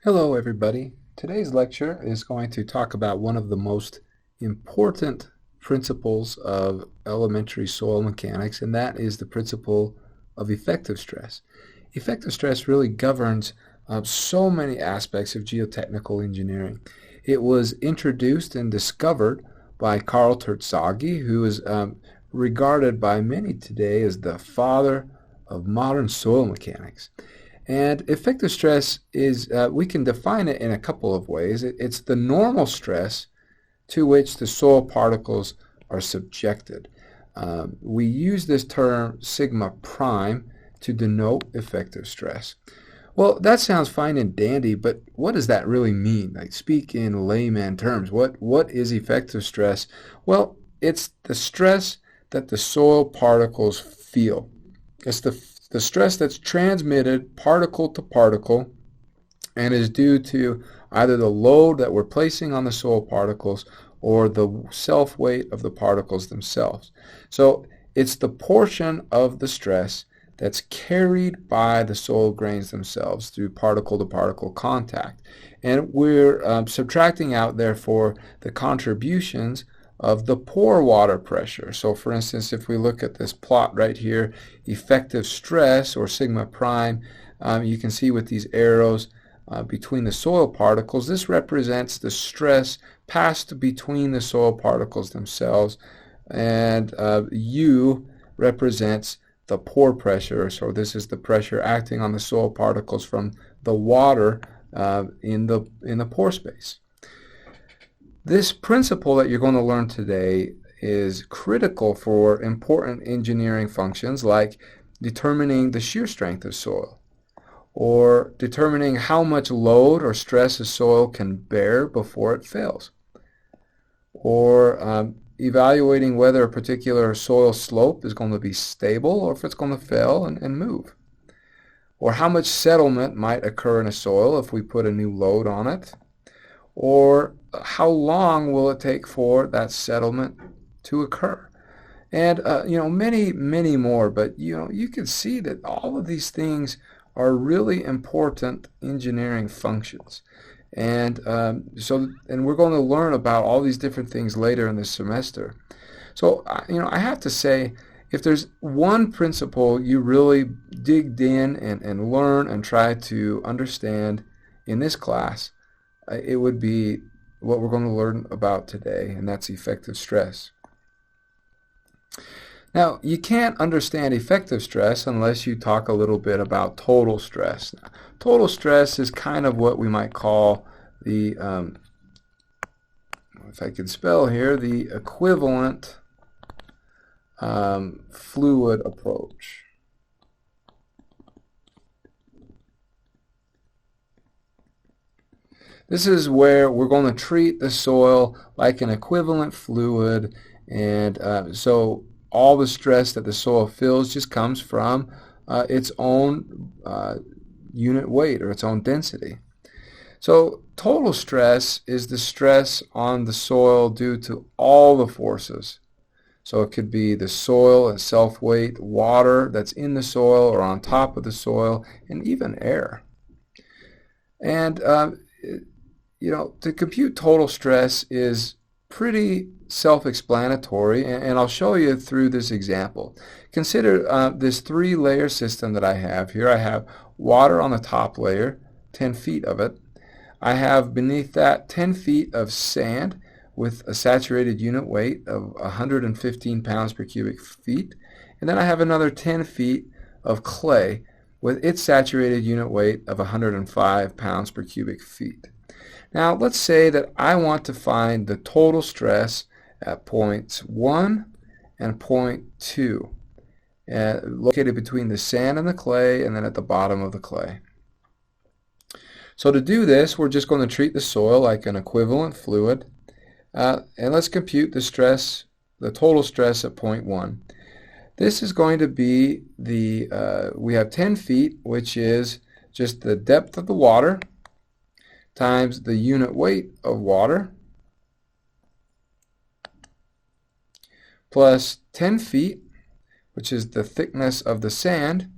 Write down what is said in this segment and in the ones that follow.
Hello everybody. Today's lecture is going to talk about one of the most important principles of elementary soil mechanics, and that is the principle of effective stress. Effective stress really governs so many aspects of geotechnical engineering. It was introduced and discovered by Carl Terzaghi, who is regarded by many today as the father of modern soil mechanics. And effective stress is, we can define it in a couple of ways. It's the normal stress to which the soil particles are subjected. We use this term sigma prime to denote effective stress. Well, that sounds fine and dandy, but what does that really mean? Like, speak in layman terms. What is effective stress? Well, it's the stress that the soil particles feel. It's the stress that's transmitted particle to particle and is due to either the load that we're placing on the soil particles or the self-weight of the particles themselves. So it's the portion of the stress that's carried by the soil grains themselves through particle-to-particle contact. And we're subtracting out, therefore, the contributions of the pore water pressure. So for instance, if we look at this plot right here, effective stress, or sigma prime, you can see with these arrows between the soil particles, this represents the stress passed between the soil particles themselves, and U represents the pore pressure. So this is the pressure acting on the soil particles from the water in the pore space. This principle that you're going to learn today is critical for important engineering functions like determining the shear strength of soil, or determining how much load or stress a soil can bear before it fails, or evaluating whether a particular soil slope is going to be stable or if it's going to fail and move, or how much settlement might occur in a soil if we put a new load on it, or how long will it take for that settlement to occur, and many more. But you can see that all of these things are really important engineering functions, and we're going to learn about all these different things later in this semester. So I have to say, if there's one principle you really digged in and learn and try to understand in this class, it would be what we're going to learn about today, and that's effective stress. Now, you can't understand effective stress unless you talk a little bit about total stress. Now, total stress is kind of what we might call the, if I can spell here, the equivalent fluid approach. This is where we're going to treat the soil like an equivalent fluid, and so all the stress that the soil feels just comes from its own unit weight or its own density. So total stress is the stress on the soil due to all the forces. So it could be the soil and self-weight, water that's in the soil or on top of the soil, and even air. And to compute total stress is pretty self-explanatory, and I'll show you through this example. Consider this three-layer system that I have here. I have water on the top layer, 10 feet of it. I have beneath that 10 feet of sand with a saturated unit weight of 115 pounds per cubic feet. And then I have another 10 feet of clay with its saturated unit weight of 105 pounds per cubic feet. Now, let's say that I want to find the total stress at points 1 and point 2, located between the sand and the clay, and then at the bottom of the clay. So to do this, we're just going to treat the soil like an equivalent fluid, and let's compute the total stress at point 1. This is going to be we have 10 feet, which is just the depth of the water, times the unit weight of water, plus 10 feet, which is the thickness of the sand,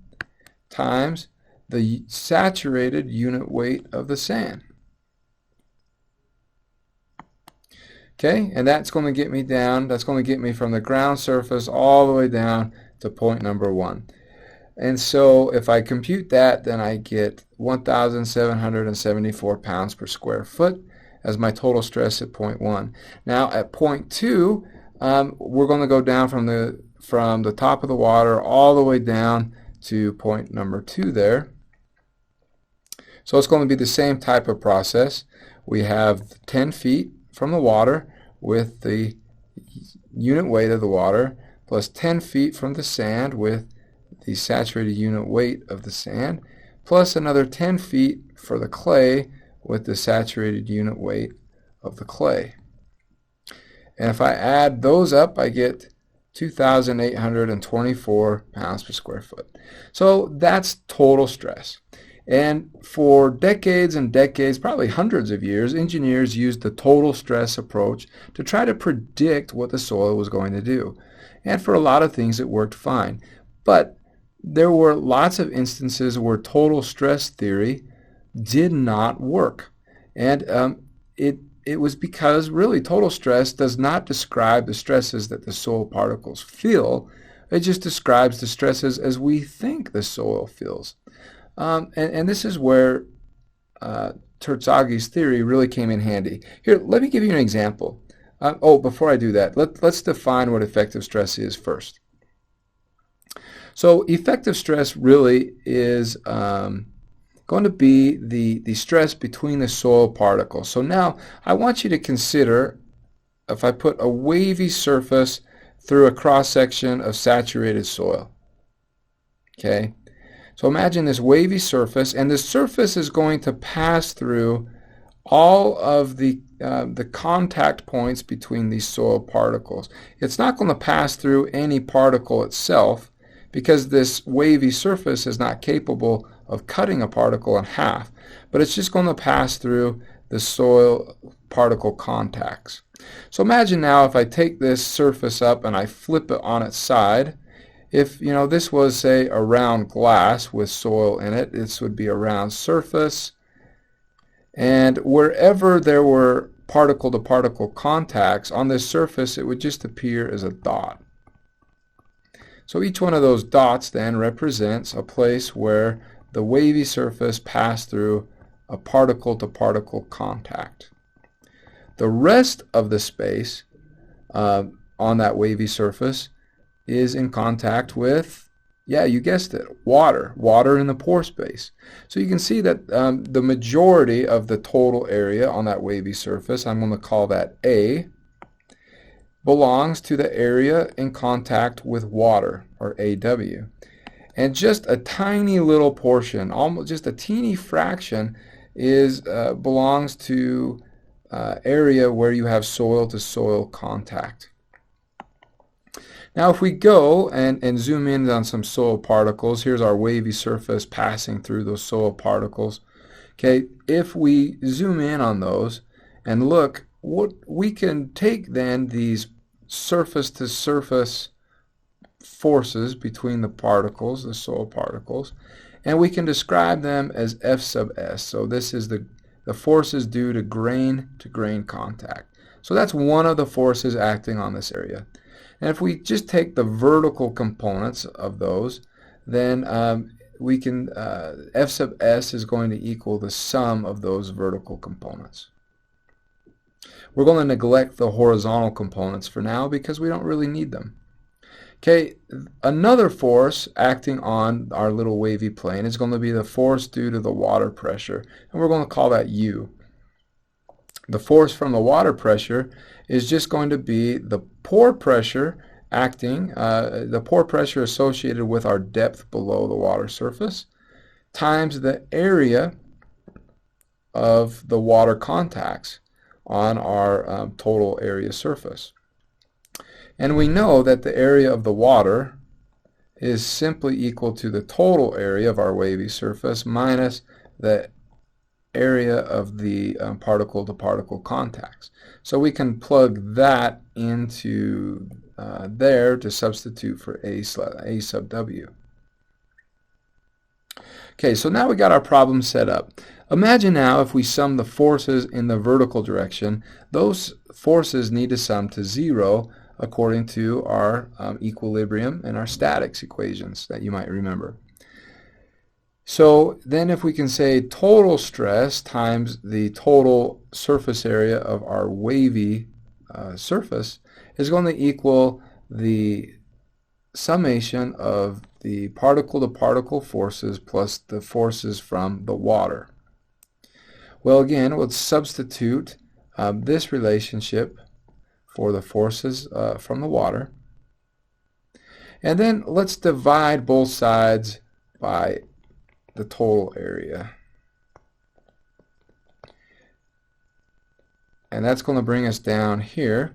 times the saturated unit weight of the sand. Okay, and that's going to get me down, that's going to get me from the ground surface all the way down to point number 1. And so if I compute that, then I get 1,774 pounds per square foot as my total stress at point 1. Now at point 2, we're going to go down from the top of the water all the way down to point number 2 there. So it's going to be the same type of process. We have 10 feet from the water with the unit weight of the water, plus 10 feet from the sand with the saturated unit weight of the sand, plus another 10 feet for the clay with the saturated unit weight of the clay. And if I add those up, I get 2,824 pounds per square foot. So that's total stress. And for decades and decades, probably hundreds of years, engineers used the total stress approach to try to predict what the soil was going to do. And for a lot of things, it worked fine. But there were lots of instances where total stress theory did not work. And it was because really total stress does not describe the stresses that the soil particles feel. It just describes the stresses as we think the soil feels. And this is where Terzagh's theory really came in handy. Here, let me give you an example. Before I do that, let's define what effective stress is first. So effective stress really is going to be the stress between the soil particles. So now I want you to consider if I put a wavy surface through a cross-section of saturated soil. Okay? So imagine this wavy surface, and the surface is going to pass through all of the contact points between these soil particles. It's not going to pass through any particle itself because this wavy surface is not capable of cutting a particle in half, but it's just going to pass through the soil particle contacts. So imagine now if I take this surface up and I flip it on its side. If this was, say, a round glass with soil in it, this would be a round surface. And wherever there were particle-to-particle contacts on this surface, it would just appear as a dot. So each one of those dots then represents a place where the wavy surface passed through a particle-to-particle contact. The rest of the space on that wavy surface is in contact with, yeah, you guessed it, water in the pore space. So you can see that the majority of the total area on that wavy surface, I'm going to call that A, belongs to the area in contact with water, or AW. And just a tiny little portion, almost just a teeny fraction, belongs to area where you have soil-to-soil contact. Now if we go and zoom in on some soil particles, here's our wavy surface passing through those soil particles. Okay, if we zoom in on those and look, what we can take then these surface-to-surface forces between the particles, the soil particles, and we can describe them as F sub S. So this is the forces due to grain contact. So that's one of the forces acting on this area. And if we just take the vertical components of those, then we can, F sub S is going to equal the sum of those vertical components. We're going to neglect the horizontal components for now because we don't really need them. Okay, another force acting on our little wavy plane is going to be the force due to the water pressure, and we're going to call that U. The force from the water pressure is just going to be the pore pressure the pore pressure associated with our depth below the water surface times the area of the water contacts on our total area surface. And we know that the area of the water is simply equal to the total area of our wavy surface minus the area of the particle-to-particle contacts. So we can plug that into there to substitute for A sub W. Okay, so now we got our problem set up. Imagine now if we sum the forces in the vertical direction, those forces need to sum to zero according to our equilibrium and our statics equations that you might remember. So then if we can say total stress times the total surface area of our wavy surface is going to equal the summation of the particle-to-particle forces plus the forces from the water. Well, again, let's substitute this relationship for the forces from the water. And then let's divide both sides by the total area. And that's going to bring us down here.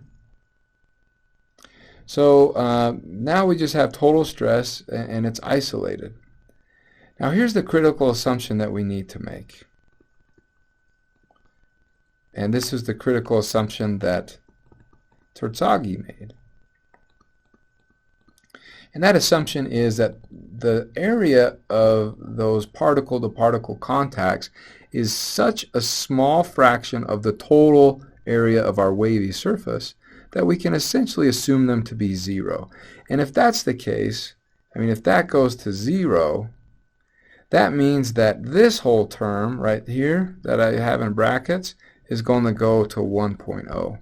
So now we just have total stress and it's isolated. Now here's the critical assumption that we need to make. And this is the critical assumption that Terzaghi made. And that assumption is that the area of those particle-to-particle contacts is such a small fraction of the total area of our wavy surface that we can essentially assume them to be zero. And if that's the case, if that goes to zero, that means that this whole term right here that I have in brackets is going to go to 1.0.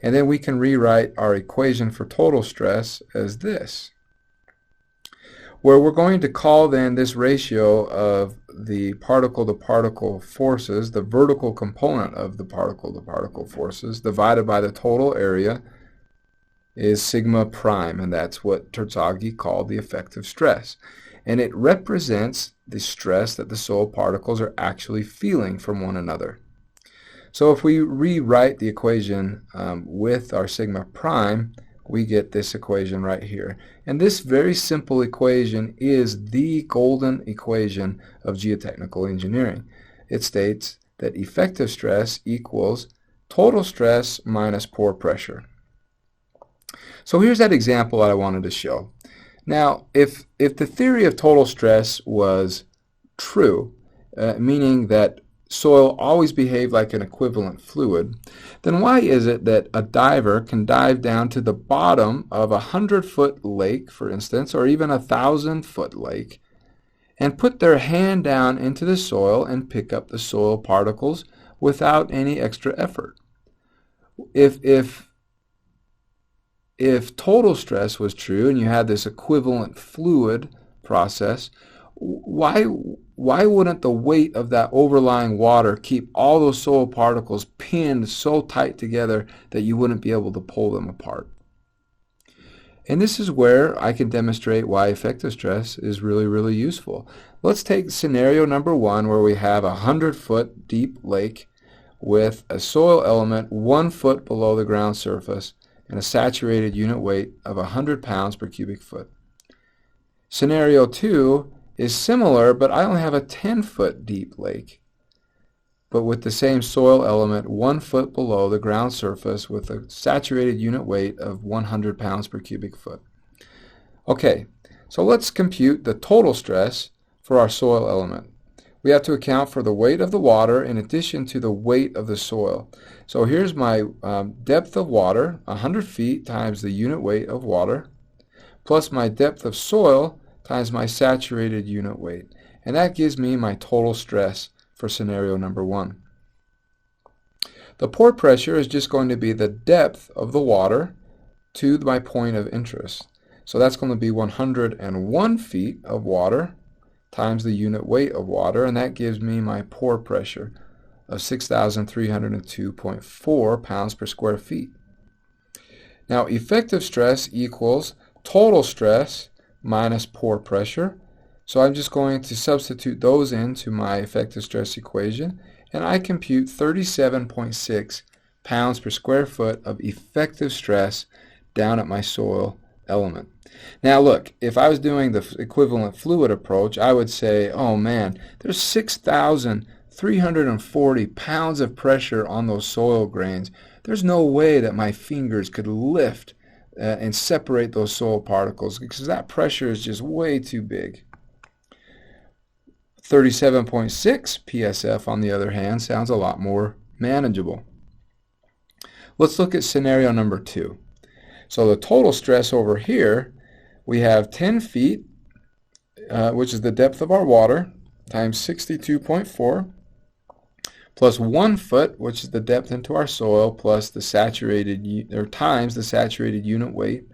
And then we can rewrite our equation for total stress as this, where we're going to call then this ratio of the particle-to-particle forces, the vertical component of the particle-to-particle forces, divided by the total area, is sigma prime, and that's what Terzaghi called the effective stress. And it represents the stress that the soil particles are actually feeling from one another. So if we rewrite the equation with our sigma prime, we get this equation right here. And this very simple equation is the golden equation of geotechnical engineering. It states that effective stress equals total stress minus pore pressure. So here's that example that I wanted to show. Now, if the theory of total stress was true, meaning that soil always behaved like an equivalent fluid, then why is it that a diver can dive down to the bottom of a 100-foot lake, for instance, or even a 1,000-foot lake, and put their hand down into the soil and pick up the soil particles without any extra effort? If total stress was true and you had this equivalent fluid process, why wouldn't the weight of that overlying water keep all those soil particles pinned so tight together that you wouldn't be able to pull them apart? And this is where I can demonstrate why effective stress is really, really useful. Let's take scenario number one, where we have a 100-foot deep lake with a soil element 1 foot below the ground surface and a saturated unit weight of 100 pounds per cubic foot. Scenario 2 is similar, but I only have a 10-foot deep lake, but with the same soil element 1 foot below the ground surface with a saturated unit weight of 100 pounds per cubic foot. Okay, so let's compute the total stress for our soil element. We have to account for the weight of the water in addition to the weight of the soil. So here's my depth of water, 100 feet times the unit weight of water, plus my depth of soil times my saturated unit weight. And that gives me my total stress for scenario number one. The pore pressure is just going to be the depth of the water to my point of interest. So that's going to be 101 feet of water times the unit weight of water, and that gives me my pore pressure of 6,302.4 pounds per square feet. Now, effective stress equals total stress minus pore pressure. So I'm just going to substitute those into my effective stress equation, and I compute 37.6 pounds per square foot of effective stress down at my soil element. Now look, if I was doing the equivalent fluid approach, I would say, oh man, there's 6,340 pounds of pressure on those soil grains. There's no way that my fingers could lift and separate those soil particles because that pressure is just way too big. 37.6 psf, on the other hand, sounds a lot more manageable. Let's look at scenario number 2. So the total stress over here, we have 10 feet, which is the depth of our water, times 62.4, plus 1 foot, which is the depth into our soil, plus the saturated, or times the saturated unit weight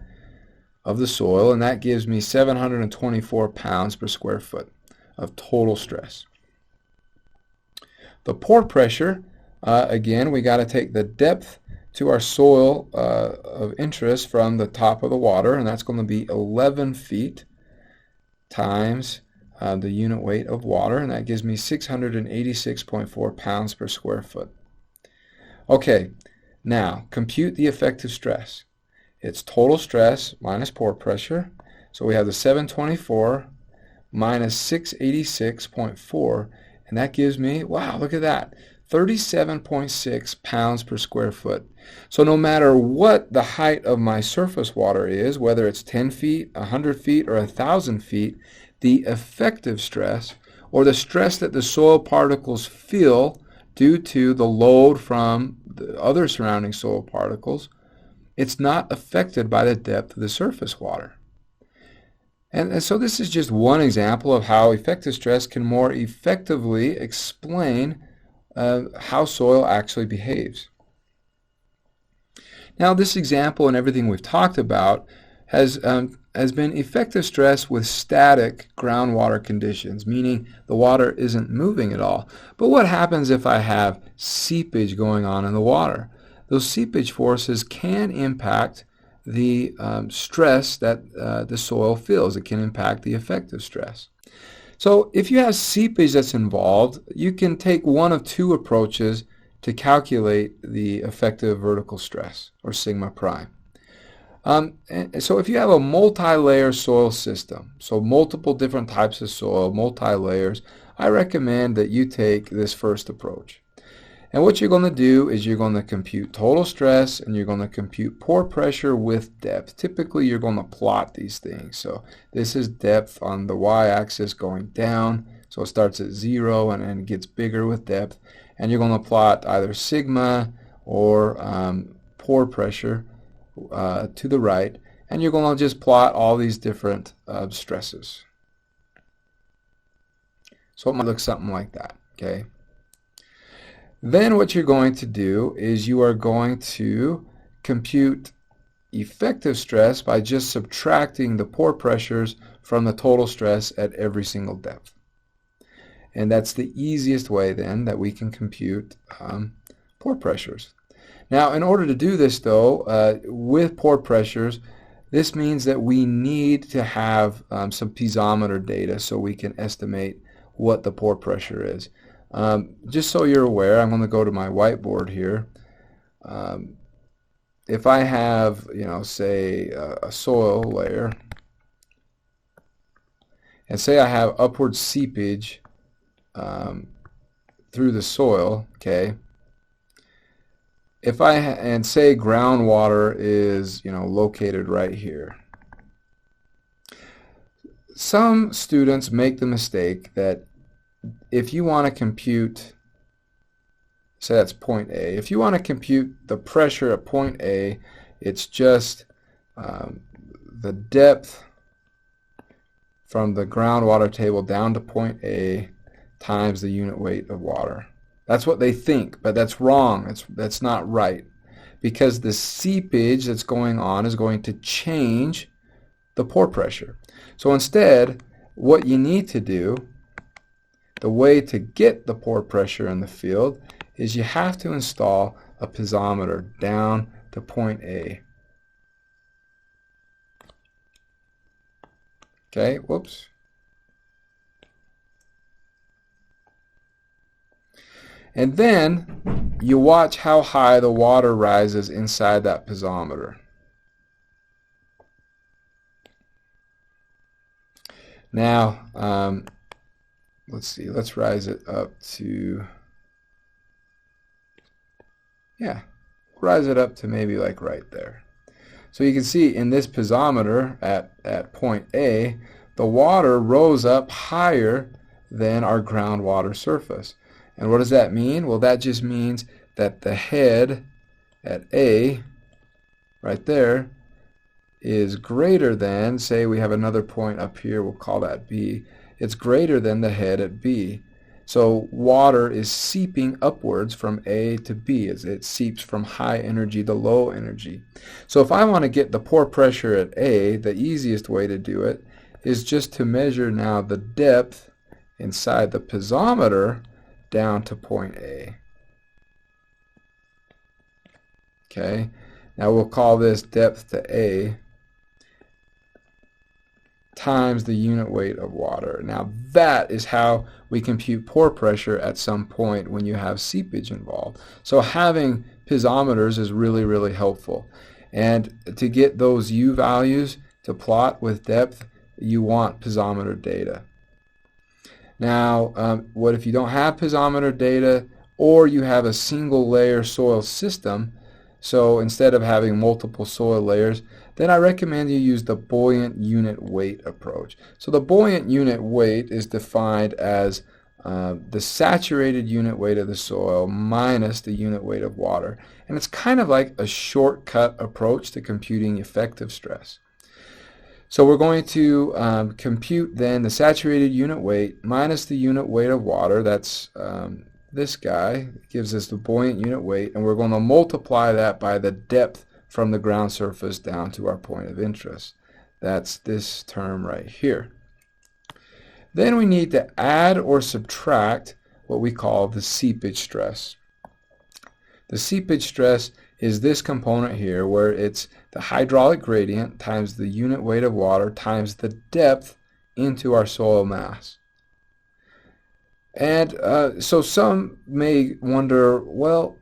of the soil, and that gives me 724 pounds per square foot of total stress. The pore pressure, again, we got to take the depth to our soil of interest from the top of the water, and that's going to be 11 feet times the unit weight of water, and that gives me 686.4 pounds per square foot. Okay, now compute the effective stress. It's total stress minus pore pressure, so we have the 724 minus 686.4, and that gives me, wow, look at that, 37.6 pounds per square foot. So no matter what the height of my surface water is, whether it's 10 feet, 100 feet, or 1,000 feet, the effective stress, or the stress that the soil particles feel due to the load from the other surrounding soil particles, it's not affected by the depth of the surface water. And so this is just one example of how effective stress can more effectively explain how soil actually behaves. Now, this example and everything we've talked about has been effective stress with static groundwater conditions, meaning the water isn't moving at all. But what happens if I have seepage going on in the water? Those seepage forces can impact the stress that the soil feels. It can impact the effective stress. So if you have seepage that's involved, you can take one of two approaches to calculate the effective vertical stress, or sigma prime. So if you have a multi-layer soil system, so multiple different types of soil, multi-layers, I recommend that you take this first approach. And what you're going to do is you're going to compute total stress, and you're going to compute pore pressure with depth. Typically, you're going to plot these things. So this is depth on the y-axis going down. So it starts at 0 and it gets bigger with depth. And you're going to plot either sigma or pore pressure to the right. And you're going to just plot all these different stresses. So it might look something like that, okay? Then what you're going to do is you are going to compute effective stress by just subtracting the pore pressures from the total stress at every single depth. And that's the easiest way then that we can compute pore pressures. Now, in order to do this though, with pore pressures, this means that we need to have some piezometer data so we can estimate what the pore pressure is. Just so you're aware, I'm going to go to my whiteboard here. If I have, say a soil layer, and say I have upward seepage through the soil, okay, and say groundwater is, located right here. Some students make the mistake that if you want to compute, say that's point A, if you want to compute the pressure at point A, it's just the depth from the groundwater table down to point A times the unit weight of water. That's what they think, but that's wrong. That's not right, because the seepage that's going on is going to change the pore pressure. So instead, what you need to do, the way to get the pore pressure in the field, is you have to install a piezometer down to point A. Okay, whoops. And then you watch how high the water rises inside that piezometer. Now, let's see, let's rise it up to, rise it up to maybe like right there. So you can see in this piezometer at point A, the water rose up higher than our groundwater surface. And what does that mean? Well, that just means that the head at A, right there, is greater than, say we have another point up here, we'll call that B, it's greater than the head at B. So water is seeping upwards from A to B as it seeps from high energy to low energy. So if I want to get the pore pressure at A, the easiest way to do it is just to measure now the depth inside the piezometer down to point A. Okay, now we'll call this depth to A times the unit weight of water. Now that is how we compute pore pressure at some point when you have seepage involved. So having piezometers is really, really helpful. And to get those U values to plot with depth, you want piezometer data. Now, what if you don't have piezometer data, or you have a single layer soil system? So instead of having multiple soil layers, then I recommend you use the buoyant unit weight approach. So the buoyant unit weight is defined as the saturated unit weight of the soil minus the unit weight of water. And it's kind of like a shortcut approach to computing effective stress. So we're going to compute then the saturated unit weight minus the unit weight of water. That's this guy. Gives us the buoyant unit weight, and we're going to multiply that by the depth from the ground surface down to our point of interest. That's this term right here. Then we need to add or subtract what we call the seepage stress. The seepage stress is this component here, where it's the hydraulic gradient times the unit weight of water times the depth into our soil mass. And so some may wonder, well,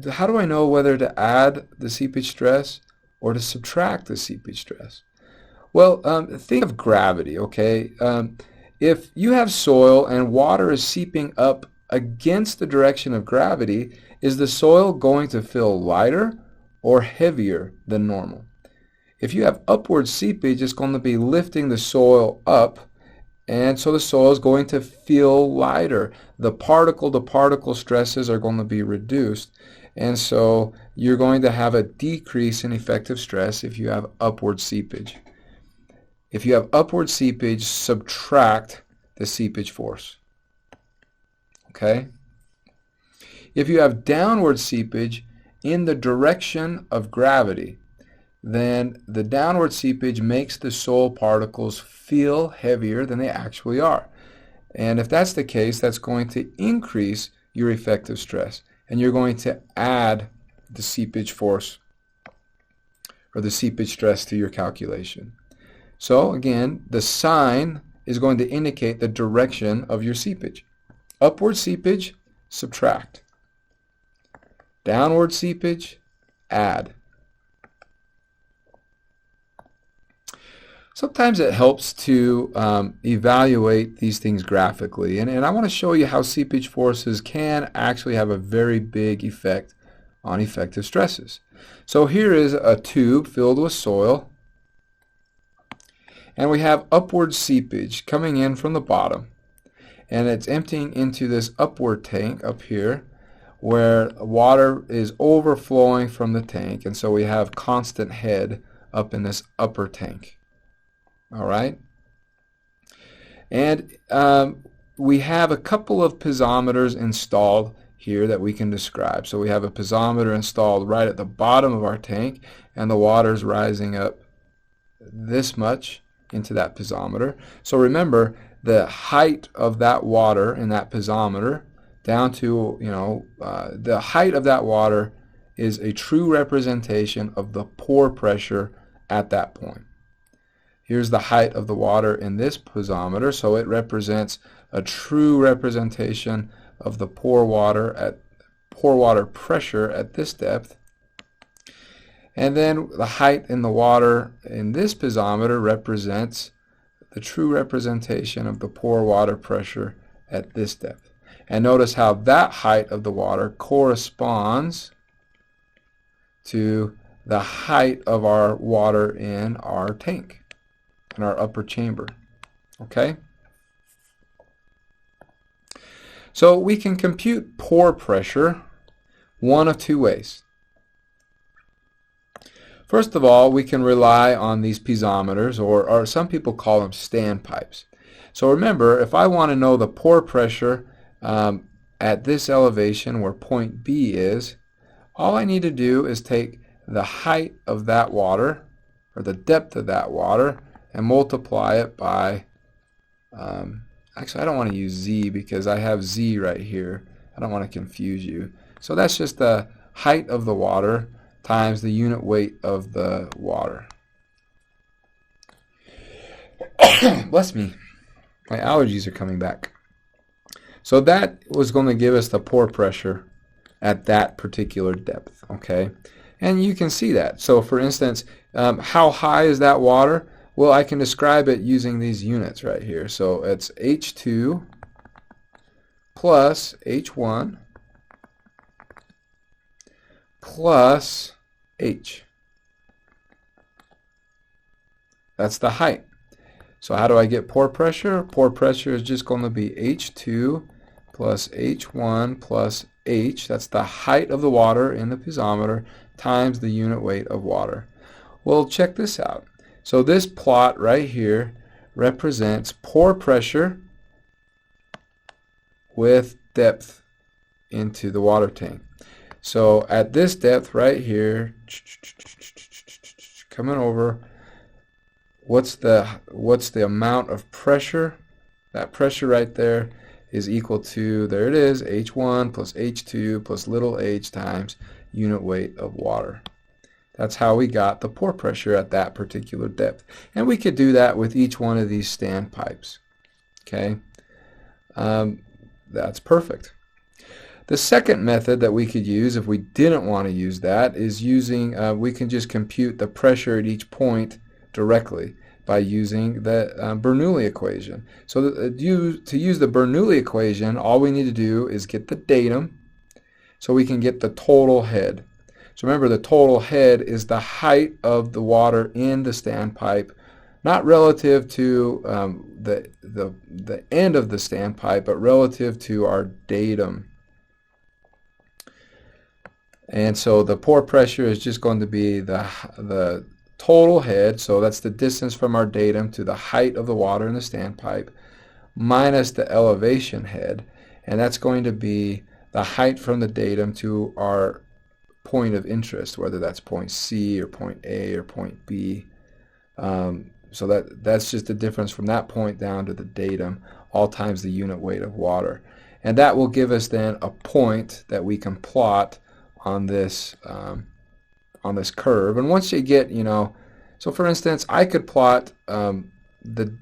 how do I know whether to add the seepage stress or to subtract the seepage stress? Well, think of gravity, okay? If you have soil and water is seeping up against the direction of gravity, is the soil going to feel lighter or heavier than normal? If you have upward seepage, it's going to be lifting the soil up, and so the soil is going to feel lighter. The particle-to-particle stresses are going to be reduced, and so you're going to have a decrease in effective stress if you have upward seepage. If you have upward seepage, subtract the seepage force. Okay? If you have downward seepage in the direction of gravity, then the downward seepage makes the soil particles feel heavier than they actually are. And if that's the case, that's going to increase your effective stress. And you're going to add the seepage force or the seepage stress to your calculation. So again, the sign is going to indicate the direction of your seepage. Upward seepage, subtract. Downward seepage, add. Sometimes it helps to evaluate these things graphically, and I want to show you how seepage forces can actually have a very big effect on effective stresses. So here is a tube filled with soil, and we have upward seepage coming in from the bottom, and it's emptying into this upward tank up here where water is overflowing from the tank, and so we have constant head up in this upper tank. All right, and we have a couple of piezometers installed here that we can describe. So we have a piezometer installed right at the bottom of our tank, and the water is rising up this much into that piezometer. So remember, the height of that water in that piezometer down to, the height of that water is a true representation of the pore pressure at that point. Here's the height of the water in this piezometer, so it represents a true representation of the pore water pressure at this depth. And then the height in the water in this piezometer represents the true representation of the pore water pressure at this depth. And notice how that height of the water corresponds to the height of our water in our tank, in our upper chamber. Okay? So we can compute pore pressure one of two ways. First of all, we can rely on these piezometers, or some people call them standpipes. So remember, if I want to know the pore pressure at this elevation where point B is, all I need to do is take the height of that water, or the depth of that water, and multiply it by, actually I don't want to use Z because I have Z right here. I don't want to confuse you. So that's just the height of the water times the unit weight of the water. Bless me. My allergies are coming back. So that was going to give us the pore pressure at that particular depth, okay? And you can see that. So for instance, how high is that water? Well, I can describe it using these units right here. So it's H2 plus H1 plus H. That's the height. So how do I get pore pressure? Pore pressure is just going to be H2 plus H1 plus H. That's the height of the water in the piezometer times the unit weight of water. Well, check this out. So this plot right here represents pore pressure with depth into the water tank. So at this depth right here, coming over, what's the amount of pressure? That pressure right there is equal to, there it is, H1 plus H2 plus little h times unit weight of water. That's how we got the pore pressure at that particular depth. And we could do that with each one of these standpipes. Okay, that's perfect. The second method that we could use if we didn't want to use that is using, we can just compute the pressure at each point directly by using the Bernoulli equation. So to use the Bernoulli equation, all we need to do is get the datum so we can get the total head. So remember, the total head is the height of the water in the standpipe, not relative to the end of the standpipe, but relative to our datum. And so the pore pressure is just going to be the total head, so that's the distance from our datum to the height of the water in the standpipe, minus the elevation head, and that's going to be the height from the datum to our point of interest, whether that's point C or point A or point B. So that's just the difference from that point down to the datum, all times the unit weight of water. And that will give us then a point that we can plot on this curve. And once you get, so for instance, I could plot the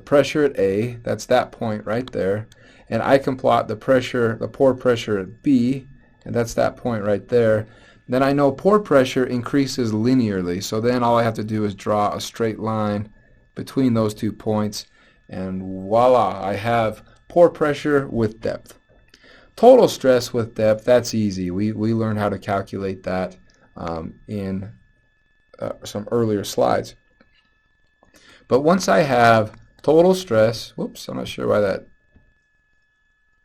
pressure at A, that's that point right there, and I can plot the pore pressure at B, and that's that point right there. Then I know pore pressure increases linearly, so then all I have to do is draw a straight line between those 2 points, and voila, I have pore pressure with depth. Total stress with depth, that's easy. We learned how to calculate that in some earlier slides. But once I have total stress, whoops, I'm not sure why that,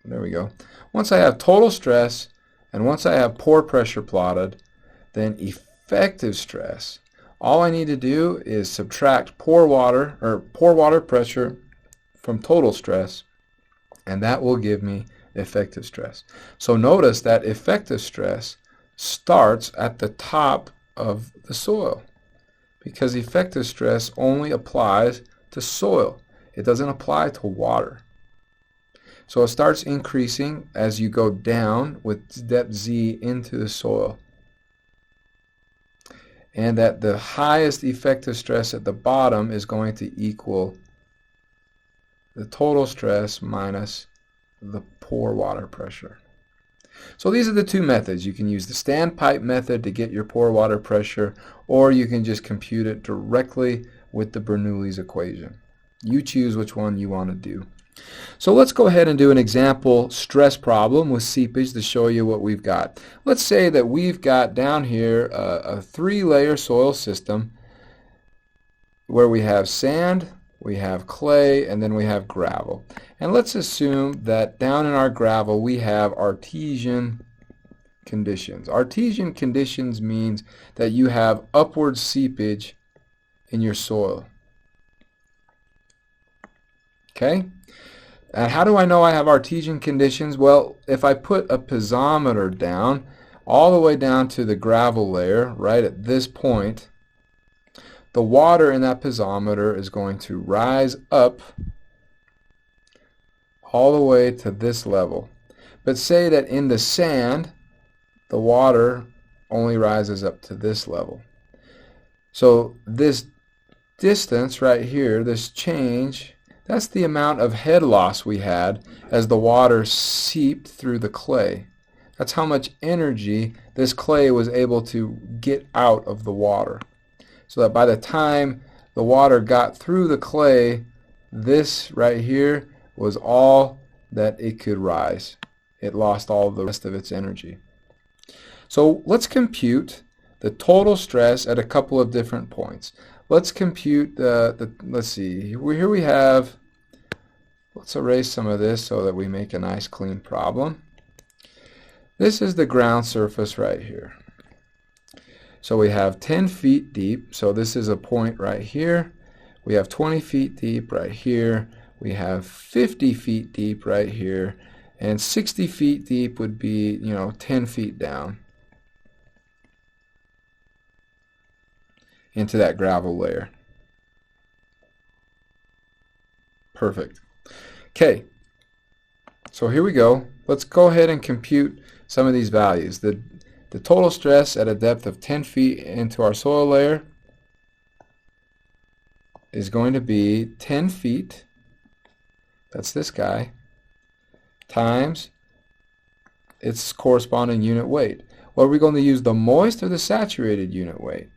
there we go. Once I have total stress and once I have pore pressure plotted, then effective stress, all I need to do is subtract pore water pressure from total stress, and that will give me effective stress. So notice that effective stress starts at the top of the soil, because effective stress only applies to soil. It doesn't apply to water. So it starts increasing as you go down with depth Z into the soil. And that the highest effective stress at the bottom is going to equal the total stress minus the pore water pressure. So these are the two methods. You can use the standpipe method to get your pore water pressure, or you can just compute it directly with the Bernoulli's equation. You choose which one you want to do. So let's go ahead and do an example stress problem with seepage to show you what we've got. Let's say that we've got down here a 3-layer soil system where we have sand, we have clay, and then we have gravel. And let's assume that down in our gravel we have artesian conditions. Artesian conditions means that you have upward seepage in your soil. Okay? And how do I know I have artesian conditions? Well, if I put a piezometer down, all the way down to the gravel layer, right at this point, the water in that piezometer is going to rise up all the way to this level. But say that in the sand, the water only rises up to this level. So this distance right here, this change, that's the amount of head loss we had as the water seeped through the clay. That's how much energy this clay was able to get out of the water. So that by the time the water got through the clay, this right here was all that it could rise. It lost all the rest of its energy. So let's compute the total stress at a couple of different points. Let's compute let's see, here we have, let's erase some of this so that we make a nice clean problem. This is the ground surface right here. So we have 10 feet deep, so this is a point right here. We have 20 feet deep right here. We have 50 feet deep right here. And 60 feet deep would be, 10 feet down into that gravel layer. Perfect. Okay, so here we go. Let's go ahead and compute some of these values. The total stress at a depth of 10 feet into our soil layer is going to be 10 feet, that's this guy, times its corresponding unit weight. Well, are we going to use the moist or the saturated unit weight?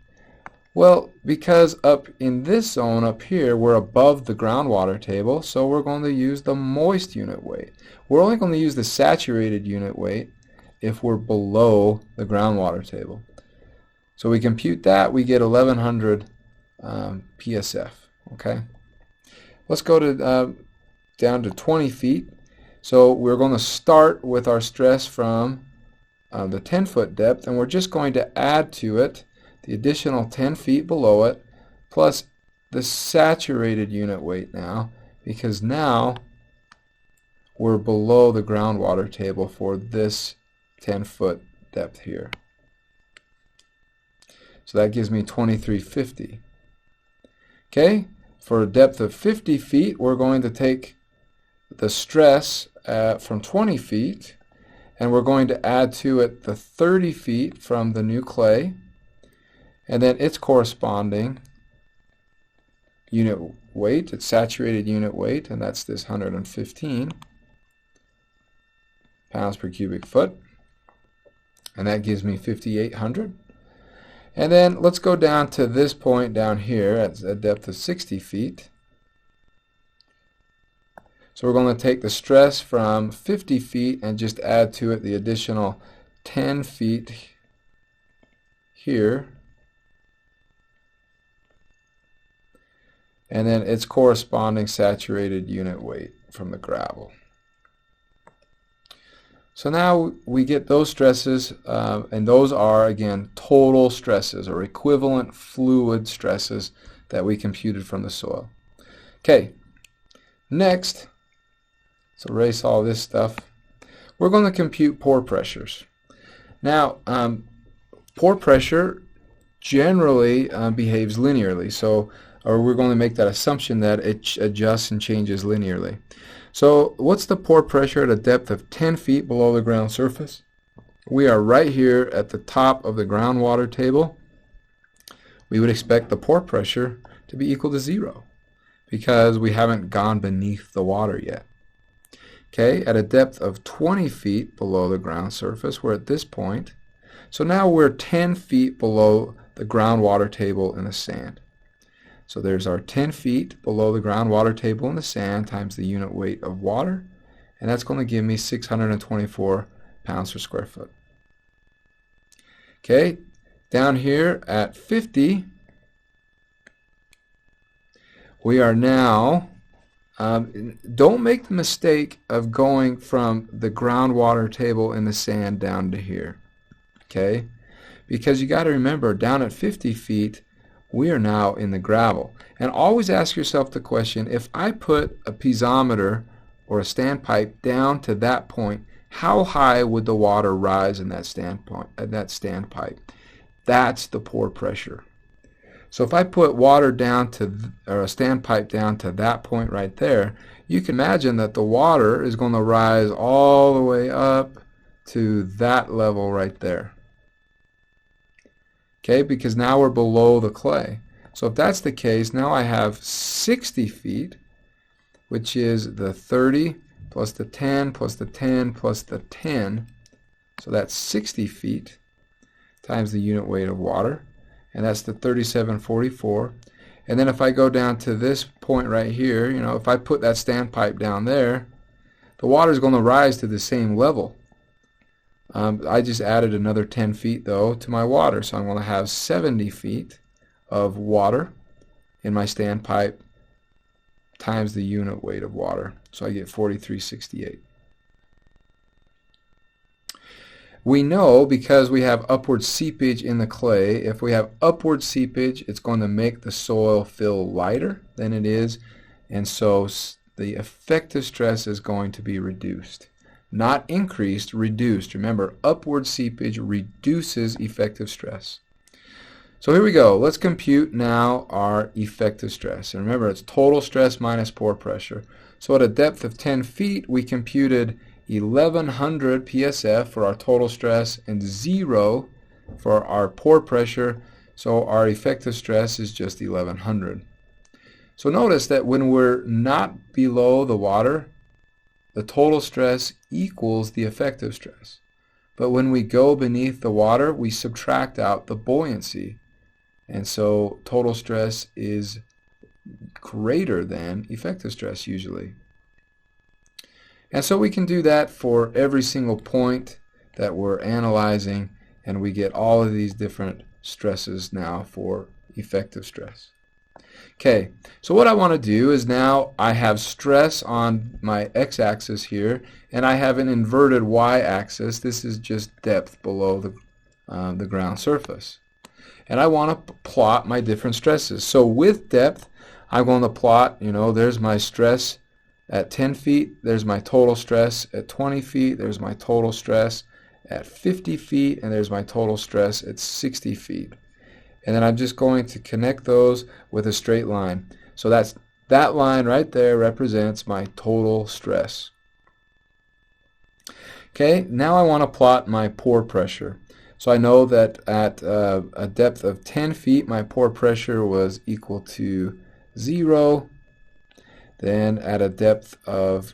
Well, because up in this zone up here, we're above the groundwater table, so we're going to use the moist unit weight. We're only going to use the saturated unit weight if we're below the groundwater table. So we compute that, we get 1100 PSF. Okay, let's go to down to 20 feet. So we're going to start with our stress from the 10-foot depth, and we're just going to add to it the additional 10 feet below it, plus the saturated unit weight now, because now we're below the groundwater table for this 10-foot depth here. So that gives me 2350. Okay, for a depth of 50 feet, we're going to take the stress from 20 feet, and we're going to add to it the 30 feet from the new clay, and then its corresponding unit weight, its saturated unit weight, and that's this 115 pounds per cubic foot, and that gives me 5,800. And then let's go down to this point down here at a depth of 60 feet. So we're going to take the stress from 50 feet and just add to it the additional 10 feet here, and then its corresponding saturated unit weight from the gravel. So now we get those stresses, and those are, again, total stresses or equivalent fluid stresses that we computed from the soil. Okay, next, let's erase all this stuff. We're going to compute pore pressures. Now, pore pressure generally behaves linearly, or we're going to make that assumption that it adjusts and changes linearly. So what's the pore pressure at a depth of 10 feet below the ground surface? We are right here at the top of the groundwater table. We would expect the pore pressure to be equal to 0 because we haven't gone beneath the water yet. Okay, at a depth of 20 feet below the ground surface, we're at this point. So now we're 10 feet below the groundwater table in the sand. So there's our 10 feet below the groundwater table in the sand times the unit weight of water, and that's going to give me 624 pounds per square foot. Okay, down here at 50, we are now, don't make the mistake of going from the groundwater table in the sand down to here, okay? Because you got to remember, down at 50 feet, we are now in the gravel. And always ask yourself the question, if I put a piezometer or a standpipe down to that point, how high would the water rise in that standpipe? That's the pore pressure. So if I put water down to, or a standpipe down to that point right there, you can imagine that the water is going to rise all the way up to that level right there. Okay, because now we're below the clay. So if that's the case, now I have 60 feet, which is the 30 plus the 10 plus the 10 plus the 10. So that's 60 feet times the unit weight of water. And that's the 3744. And then if I go down to this point right here, you know, if I put that standpipe down there, the water is going to rise to the same level. I just added another 10 feet though to my water, so I'm going to have 70 feet of water in my standpipe times the unit weight of water. So I get 4368. We know, because we have upward seepage in the clay, if we have upward seepage, it's going to make the soil feel lighter than it is, and so the effective stress is going to be reduced. Not increased, reduced. Remember, upward seepage reduces effective stress. So here we go. Let's compute now our effective stress. And remember, it's total stress minus pore pressure. So at a depth of 10 feet, we computed 1100 psf for our total stress and 0 for our pore pressure. So our effective stress is just 1100. So notice that when we're not below the water, the total stress equals the effective stress. But when we go beneath the water, we subtract out the buoyancy. And so total stress is greater than effective stress usually. And so we can do that for every single point that we're analyzing, and we get all of these different stresses now for effective stress. Okay, so what I want to do is now I have stress on my x-axis here, and I have an inverted y-axis. This is just depth below the ground surface. And I want to plot my different stresses. So with depth, I'm going to plot, you know, there's my stress at 10 feet, there's my total stress at 20 feet, there's my total stress at 50 feet, and there's my total stress at 60 feet. And then I'm just going to connect those with a straight line. So that line right there represents my total stress. Okay, now I want to plot my pore pressure. So I know that at a depth of 10 feet, my pore pressure was equal to 0. Then at a depth of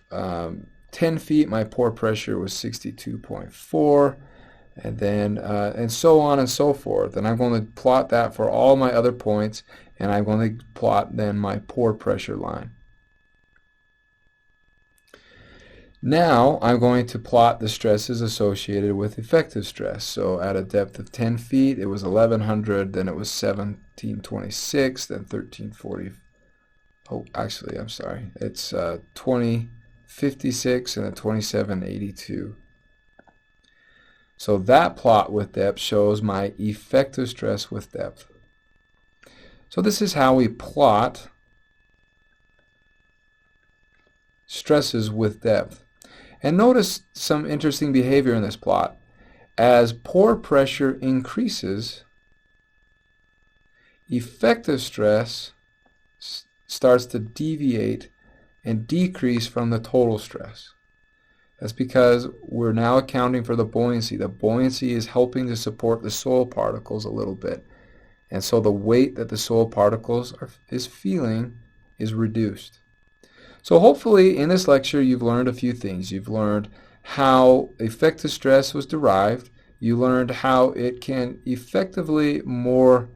10 feet, my pore pressure was 62.4. And then and so on and so forth. And I'm going to plot that for all my other points, and I'm going to plot then my pore pressure line. Now I'm going to plot the stresses associated with effective stress. So at a depth of 10 feet, it was 1100, then it was 1726, then 1340. Oh, actually, I'm sorry. It's 2056 and then 2782. So that plot with depth shows my effective stress with depth. So this is how we plot stresses with depth. And notice some interesting behavior in this plot. As pore pressure increases, effective stress starts to deviate and decrease from the total stress. That's because we're now accounting for the buoyancy. The buoyancy is helping to support the soil particles a little bit. And so the weight that the soil particles is feeling is reduced. So hopefully in this lecture you've learned a few things. You've learned how effective stress was derived. You learned how it can effectively more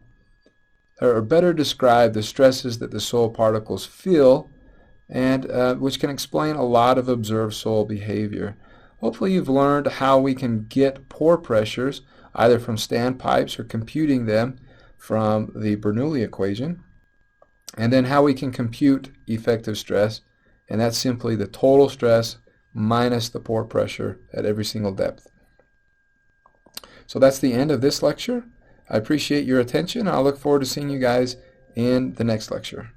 or better describe the stresses that the soil particles feel, and which can explain a lot of observed soil behavior. Hopefully you've learned how we can get pore pressures either from standpipes or computing them from the Bernoulli equation. and then how we can compute effective stress, and that's simply the total stress minus the pore pressure at every single depth. So that's the end of this lecture. I appreciate your attention. I'll look forward to seeing you guys in the next lecture.